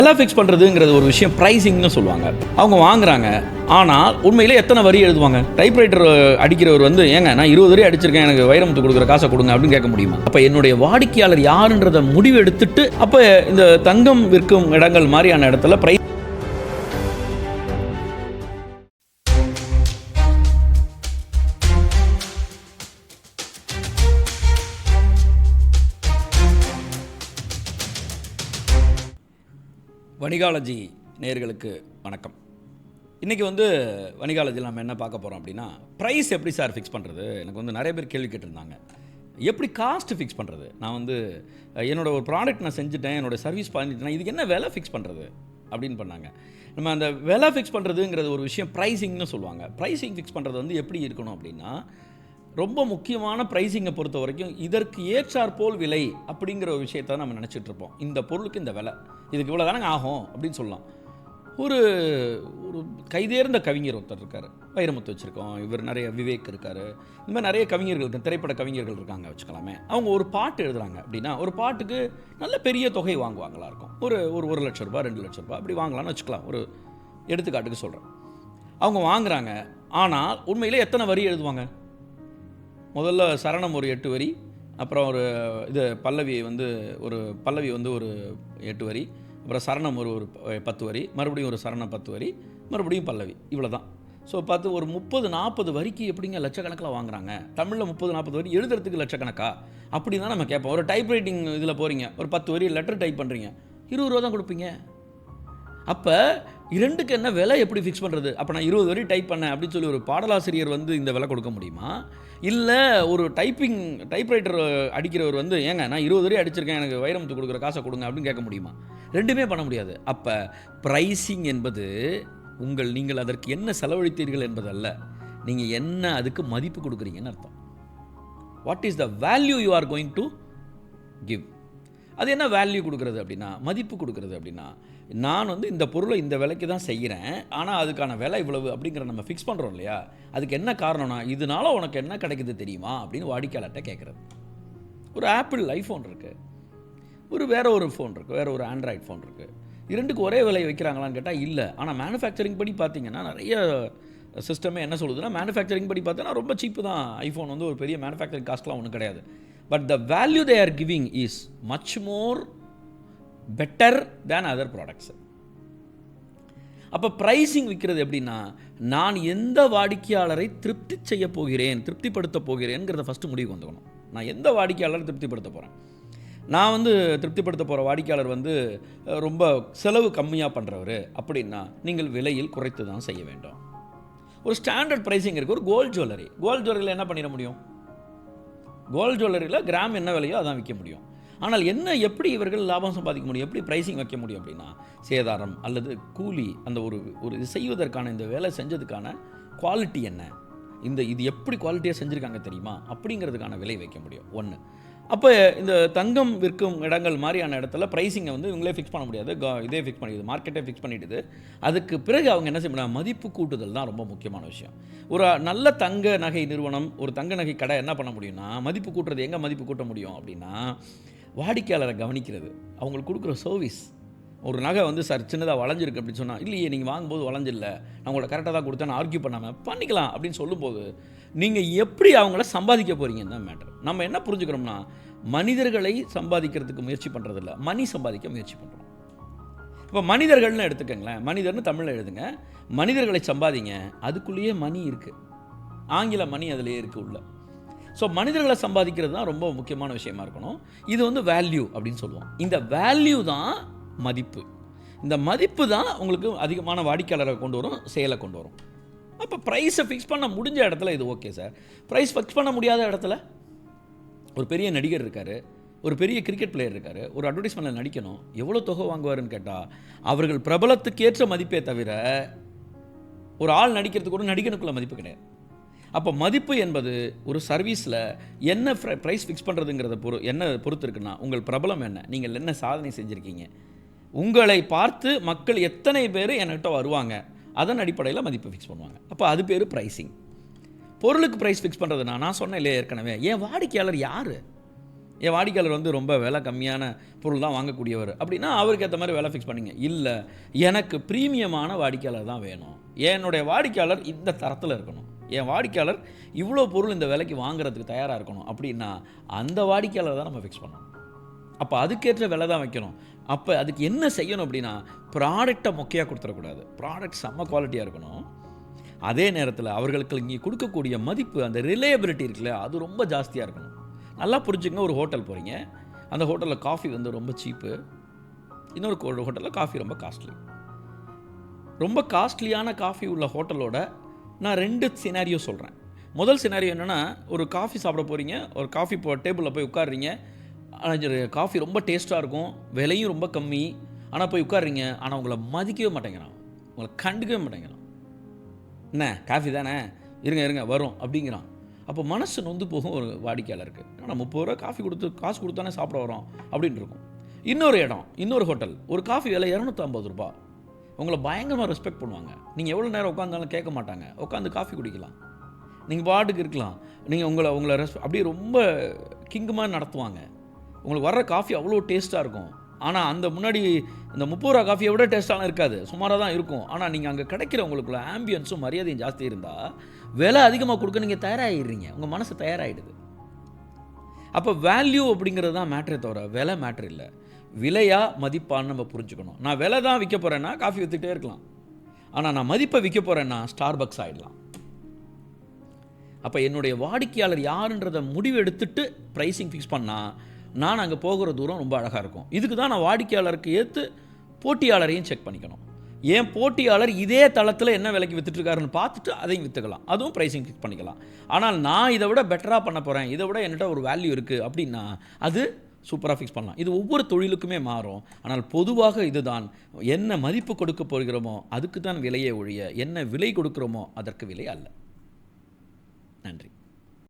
விலை ஃபிக்ஸ் பண்ணுறதுங்கிறது ஒரு விஷயம் ப்ரைஸிங்னு சொல்லுவாங்க. அவங்க வாங்குறாங்க, ஆனால் உண்மையிலே எத்தனை வரி எழுதுவாங்க? டைப்ரைட்டர் அடிக்கிறவர் வந்து ஏங்க நான் 20 வரி அடிச்சிருக்கேன், எனக்கு வைரமுத்து கொடுக்குற காசை கொடுங்க அப்படின்னு கேட்க முடியுமா? அப்போ என்னுடைய வாடிக்கையாளர் யாருன்றதை முடிவு எடுத்துட்டு அப்போ இந்த தங்கம் விற்கும் இடங்கள் மாதிரியான இடத்துல ப்ரைஸ் வணிகாலஜி நேயர்களுக்கு வணக்கம். இன்றைக்கி வணிகாலஜியில் நம்ம என்ன பார்க்க போகிறோம் அப்படின்னா, ப்ரைஸ் எப்படி சார் ஃபிக்ஸ் பண்ணுறது? எனக்கு நிறைய பேர் கேள்வி கேட்டிருந்தாங்க. எப்படி காஸ்ட்டு ஃபிக்ஸ் பண்ணுறது? நான் என்னோடய ஒரு ப்ராடக்ட் நான் செஞ்சுட்டேன், என்னோடய சர்வீஸ் பண்ணிட்டேன், இதுக்கு என்ன விலை ஃபிக்ஸ் பண்ணுறது அப்படின்னு பண்ணாங்க. நம்ம அந்த விலை ஃபிக்ஸ் பண்ணுறதுங்கிறது ஒரு விஷயம் ப்ரைஸிங்னு சொல்லுவாங்க. ப்ரைஸிங் ஃபிக்ஸ் பண்ணுறது எப்படி இருக்கணும் அப்படின்னா, ரொம்ப முக்கியமான ப்ரைஸிங்கை பொறுத்த வரைக்கும் இதற்கு ஏற்றார் போல் விலை அப்படிங்கிற ஒரு விஷயத்தை நம்ம நினச்சிட்ருப்போம். இந்த பொருளுக்கு இந்த விலை, இதுக்கு இவ்வளோ தானே ஆகும் அப்படின்னு சொல்லலாம். ஒரு ஒரு கைதேர்ந்த கவிஞர் ஒருத்தர் இருக்கார், வைரமுத்து வச்சுருக்கோம், இவர் நிறைய விவேக் இருக்கார், இந்த மாதிரி நிறைய கவிஞர்கள் இருக்காங்க, திரைப்பட கவிஞர்கள் இருக்காங்க வச்சுக்கலாமே. அவங்க ஒரு பாட்டு எழுதுகிறாங்க அப்படின்னா ஒரு பாட்டுக்கு நல்ல பெரிய தொகை வாங்குவாங்களா இருக்கும். ஒரு 1 லட்ச ரூபா 2 லட்ச ரூபா அப்படி வாங்கலாம்னு வச்சுக்கலாம். ஒரு எடுத்துக்காட்டுக்கு சொல்கிறேன். அவங்க வாங்குகிறாங்க, ஆனால் உண்மையிலே எத்தனை வரி எழுதுவாங்க? முதல்ல சரணம் ஒரு 8 வரி, அப்புறம் ஒரு பல்லவி ஒரு 8 வரி, அப்புறம் சரணம் ஒரு 10 வரி, மறுபடியும் ஒரு சரணம் 10 வரி, மறுபடியும் பல்லவி, இவ்வளோ தான். ஸோ ஒரு 30-40 வரிக்கு எப்படிங்க லட்சக்கணக்கில் வாங்குறாங்க? தமிழில் 30-40 வரி எழுதுறதுக்கு லட்சக்கணக்கா அப்படி தான் நம்ம கேட்போம். ஒரு டைப்ரைட்டிங் இதில் போகிறீங்க, ஒரு 10 வரி லெட்டர் டைப் பண்ணுறீங்க, 20 ரூபா தான் கொடுப்பீங்க. அப்போ இரண்டுக்கு என்ன விலை எப்படி ஃபிக்ஸ் பண்ணுறது? அப்போ நான் 20 வரி டைப் பண்ணேன் அப்படின்னு சொல்லி ஒரு பாடலாசிரியர் இந்த விலை கொடுக்க முடியுமா? இல்லை ஒரு டைப்ரைட்டர் அடிக்கிறவர் ஏங்க நான் 20 வரி அடிச்சிருக்கேன், எனக்கு வைரமுத்து கொடுக்குற காசை கொடுங்க அப்படின்னு கேட்க முடியுமா? ரெண்டுமே பண்ண முடியாது. அப்போ ப்ரைஸிங் என்பது நீங்கள் அதற்கு என்ன செலவழித்தீர்கள் என்பதல்ல, நீங்கள் என்ன அதுக்கு மதிப்பு கொடுக்குறீங்கன்னு அர்த்தம். What is the value you are going to give? அது என்ன வேல்யூ கொடுக்குறது அப்படின்னா, மதிப்பு கொடுக்குறது அப்படின்னா, நான் இந்த பொருளை இந்த விலைக்கு தான் செய்கிறேன், ஆனால் அதுக்கான விலை இவ்வளவு அப்படிங்கிற நம்ம ஃபிக்ஸ் பண்ணுறோம் இல்லையா? அதுக்கு என்ன காரணம்னா, இதனால உனக்கு என்ன கிடைக்குது தெரியுமா அப்படின்னு வாடிக்கையாளர்கிட்ட கேட்குறது. ஒரு ஆப்பிள் ஐஃபோன் இருக்குது, வேற ஒரு ஃபோன் இருக்குது, வேற ஒரு ஆண்ட்ராய்டு ஃபோன் இருக்குது. இரண்டுக்கு ஒரே விலை வைக்கிறாங்களான்னு கேட்டால் இல்லை. ஆனால் மேனுஃபேக்சரிங் படி பார்த்தீங்கன்னா நிறைய சிஸ்டமே என்ன சொல்லுதுன்னா, மேனுஃபேக்சரிங் படி பார்த்தோன்னா ரொம்ப சீப்பு தான் ஐஃபோன், ஒரு பெரிய மேனுஃபேக்சரிங் காஸ்ட்லாம் ஒன்றும் கிடையாது. But the value they are giving is much more better than other products. அப்போ ப்ரைஸிங் விற்கிறது எப்படின்னா, நான் எந்த வாடிக்கையாளரை திருப்திப்படுத்த போகிறேங்கிறத ஃபஸ்ட்டு முடிவுக்கு வந்துக்கணும். நான் எந்த வாடிக்கையாளரை திருப்திப்படுத்த போகிறேன்? நான் திருப்திப்படுத்த போகிற வாடிக்கையாளர் ரொம்ப செலவு கம்மியாக பண்ணுறவர் அப்படின்னா நீங்கள் விலையில் குறைத்து தான் செய்ய வேண்டும். ஒரு ஸ்டாண்டர்ட் ப்ரைஸிங் இருக்குது. ஒரு கோல்டு ஜுவல்லரியில் என்ன பண்ணிட முடியும்? கோல்டு ஜுவல்லரியில் கிராம் என்ன விலையோ அதான் விற்க முடியும். ஆனால் எப்படி இவர்கள் லாபம் சம்பாதிக்க முடியும், எப்படி ப்ரைஸிங் வைக்க முடியும் அப்படின்னா, சேதாரம் அல்லது கூலி, அந்த ஒரு செய்வதற்கான இந்த வேலை செஞ்சதுக்கான குவாலிட்டி என்ன, இது எப்படி குவாலிட்டியாக செஞ்சுருக்காங்க தெரியுமா அப்படிங்கிறதுக்கான விலை வைக்க முடியும். ஒன்று. அப்போ இந்த தங்கம் விற்கும் இடங்கள் மாதிரியான இடத்துல ப்ரைஸிங்கை இவங்களே ஃபிக்ஸ் பண்ண முடியாது, இதே ஃபிக்ஸ் பண்ணிடுது, மார்க்கெட்டே ஃபிக்ஸ் பண்ணிவிடுது. அதுக்கு பிறகு அவங்க என்ன செய்யணும், மதிப்பு கூட்டுதல் தான் ரொம்ப முக்கியமான விஷயம். ஒரு நல்ல தங்க நகை நிறுவனம், ஒரு தங்க நகை கடை என்ன பண்ண முடியும்னா, மதிப்பு கூட்டுறது எங்கே மதிப்பு கூட்ட முடியும் அப்படின்னா, வாடிக்கையாளரை கவனிக்கிறது, அவங்களுக்கு கொடுக்குற சர்வீஸ். ஒரு நகை சார் சின்னதாக வளைஞ்சிருக்கு அப்படின்னு சொன்னால், இல்லையே நீங்கள் வாங்கும்போது வளைஞ்சில்ல, நான் உங்களை கரெக்டாக தான் கொடுத்தேன், ஆர்கியூ பண்ணாமல் பண்ணிக்கலாம் அப்படின்னு சொல்லும்போது நீங்கள் எப்படி அவங்கள சம்பாதிக்க போகிறீங்கன்னு தான் மேட்டர். நம்ம என்ன புரிஞ்சுக்கிறோம்னா, மனிதர்களை சம்பாதிக்கிறதுக்கு முயற்சி பண்ணுறதில்ல, மணி சம்பாதிக்க முயற்சி பண்ணுறோம். இப்போ மனிதர்கள்னு எடுத்துக்கங்களேன், மனிதர்னு தமிழில் எழுதுங்க, மனிதர்களை சம்பாதிங்க, அதுக்குள்ளேயே மணி இருக்குது, ஆங்கில மணி அதிலேயே இருக்குது உள்ள. ஸோ மனிதர்களை சம்பாதிக்கிறது தான் ரொம்ப முக்கியமான விஷயமா இருக்கணும். இது வேல்யூ அப்படின்னு சொல்லுவோம். இந்த வேல்யூ தான் மதிப்பு. இந்த மதிப்பு தான் உங்களுக்கு அதிகமான வாடிக்கையாளரை கொண்டு வரும், செயலை கொண்டு வரும். அப்போ ப்ரைஸை ஃபிக்ஸ் பண்ண முடிஞ்ச இடத்துல இது ஓகே சார். ப்ரைஸ் ஃபிக்ஸ் பண்ண முடியாத இடத்துல, ஒரு பெரிய நடிகர் இருக்கார், ஒரு பெரிய கிரிக்கெட் பிளேயர் இருக்கார், ஒரு அட்வர்டைஸ்மெண்ட்டில் நடிக்கணும், எவ்வளோ தொகை வாங்குவாருன்னு கேட்டால் அவர்கள் பிரபலத்துக்கேற்ற மதிப்பே தவிர ஒரு ஆள் நடிக்கிறதுக்கு கூட நடிகனுக்குள்ள மதிப்பு கிடையாது. அப்போ மதிப்பு என்பது ஒரு சர்வீஸில் என்ன ப்ரைஸ் ஃபிக்ஸ் பண்ணுறதுங்கிறத என்ன பொறுத்து இருக்குன்னா, உங்கள் பிரபலம் என்ன, நீங்கள் என்ன சாதனை செஞ்சுருக்கீங்க, உங்களை பார்த்து மக்கள் எத்தனை பேர் என்கிட்ட வருவாங்க, அதன் அடிப்படையில் மதிப்பு ஃபிக்ஸ் பண்ணுவாங்க. அப்போ அது பேர் ப்ரைஸிங். பொருளுக்கு ப்ரைஸ் ஃபிக்ஸ் பண்ணுறதுனா, நான் சொன்னேன் இல்லையா ஏற்கனவே, என் வாடிக்கையாளர் யார், என் வாடிக்கையாளர் வந்து ரொம்ப விலை கம்மியான பொருள் தான் வாங்கக்கூடியவர் அப்படின்னா அவருக்கு ஏற்ற மாதிரி விலை ஃபிக்ஸ் பண்ணிங்க. இல்லை, எனக்கு ப்ரீமியமான வாடிக்கையாளர் தான் வேணும், என்னுடைய வாடிக்கையாளர் இந்த தரத்தில் இருக்கணும், என் வாடிக்கையாளர் இவ்வளோ பொருள் இந்த விலைக்கு வாங்குறதுக்கு தயாராக இருக்கணும் அப்படின்னா அந்த வாடிக்கையாளர் தான் நம்ம ஃபிக்ஸ் பண்ணணும். அப்போ அதுக்கேற்ற விலை தான் வைக்கணும். அப்போ அதுக்கு என்ன செய்யணும் அப்படின்னா, ப்ராடக்டை மொக்கையாக கொடுத்துடக்கூடாது, ப்ராடக்ட் செம்ம குவாலிட்டியாக இருக்கணும். அதே நேரத்தில் அவர்களுக்கு இங்கே கொடுக்கக்கூடிய மதிப்பு, அந்த ரிலையபிலிட்டி இருக்குல்ல, அது ரொம்ப ஜாஸ்தியாக இருக்கணும். நல்லா புரிஞ்சுக்கங்க, ஒரு ஹோட்டல் போகிறீங்க, அந்த ஹோட்டலில் காஃபி வந்து ரொம்ப சீப்பு, இன்னொரு ஹோட்டலில் காஃபி ரொம்ப காஸ்ட்லி. ரொம்ப காஸ்ட்லியான காஃபி உள்ள ஹோட்டலோட நான் 2 சினாரியோ சொல்கிறேன். முதல் சினாரியோ என்னென்னா, ஒரு காஃபி சாப்பிட போகிறீங்க, ஒரு காஃபி டேபிளில் போய் உட்காடுறீங்க, காஃபி ரொம்ப டேஸ்ட்டாக இருக்கும், விலையும் ரொம்ப கம்மி, ஆனால் போய் உட்காடுறீங்க, ஆனால் உங்களை மதிக்கவே மாட்டேங்கிறான், உங்களை கண்டுக்கவே மாட்டேங்கிறான். என்ன காஃபி தானே, இருங்க வரும் அப்படிங்கிறான். அப்போ மனசு நொந்து போகும் ஒரு வாடிக்கையாளருக்கு. ஆனால் 30 ரூபா காஃபி காசு கொடுத்தானே சாப்பிட வரோம் அப்படின்னு இருக்கும். இன்னொரு ஹோட்டல், ஒரு காஃபி விலை 250 ரூபா, உங்களை பயங்கரமாக ரெஸ்பெக்ட் பண்ணுவாங்க. நீங்கள் எவ்வளோ நேரம் உட்காந்தாலும் கேட்க மாட்டாங்க, உட்காந்து காஃபி குடிக்கலாம், நீங்கள் பாட்டுக்கு இருக்கலாம், நீங்கள் உங்களை அப்படியே ரொம்ப கிங்கு மாதிரி நடத்துவாங்க. உங்களுக்கு வர்ற காஃபி அவ்வளோ டேஸ்ட்டாக இருக்கும். ஆனால் அந்த முன்னாடி இந்த 30 ரூபா காஃபியை விட டேஸ்ட்டாலாம் இருக்காது, சுமாராக தான் இருக்கும். ஆனால் நீங்கள் அங்கே கிடைக்கிற உங்களுக்குள்ள ஆம்பியன்ஸும் மரியாதையும் ஜாஸ்தி இருந்தால் விலை அதிகமாக கொடுக்க நீங்கள் தயாராகிடுறீங்க, உங்கள் மனசு தயாராகிடுது. அப்போ வேல்யூ அப்படிங்கிறது தான் மேட்ரே தவிர விலை மேட்ரு இல்லை. விலையா மதிப்பான்னு நம்ம புரிஞ்சுக்கணும். நான் விலை தான் விற்க போகிறேன்னா காஃபி விற்றுக்கிட்டே இருக்கலாம், ஆனால் நான் மதிப்பை விற்க போகிறேன்னா ஸ்டார்பக்ஸ் ஆகிடலாம். அப்போ என்னுடைய வாடிக்கையாளர் யாருன்றதை முடிவு எடுத்துட்டு ப்ரைஸிங் ஃபிக்ஸ் பண்ணால் நான் அங்கே போகிற தூரம் ரொம்ப அழகாக இருக்கும். இதுக்கு தான் நான் வாடிக்கையாளருக்கு ஏற்று போட்டியாளரையும் செக் பண்ணிக்கணும். ஏன் போட்டியாளர் இதே தளத்தில் என்ன விலைக்கு விற்றுட்டுருக்காருன்னு பார்த்துட்டு அதையும் விற்றுக்கலாம், அதுவும் ப்ரைஸிங் ஃபிக்ஸ் பண்ணிக்கலாம். ஆனால் நான் இதை விட பெட்டராக பண்ண போகிறேன், இதை விட என்கிட்ட ஒரு வேல்யூ இருக்குது அப்படின்னா அது சூப்பராக ஃபிக்ஸ் பண்ணலாம். இது ஒவ்வொரு தொழிலுக்குமே மாறும். ஆனால் பொதுவாக இதுதான், என்ன மதிப்பு கொடுக்க போகிறோமோ அதுக்கு தான் விலையே ஒழிய என்ன விலை கொடுக்குறோமோ அதற்கு விலை அல்ல. நன்றி.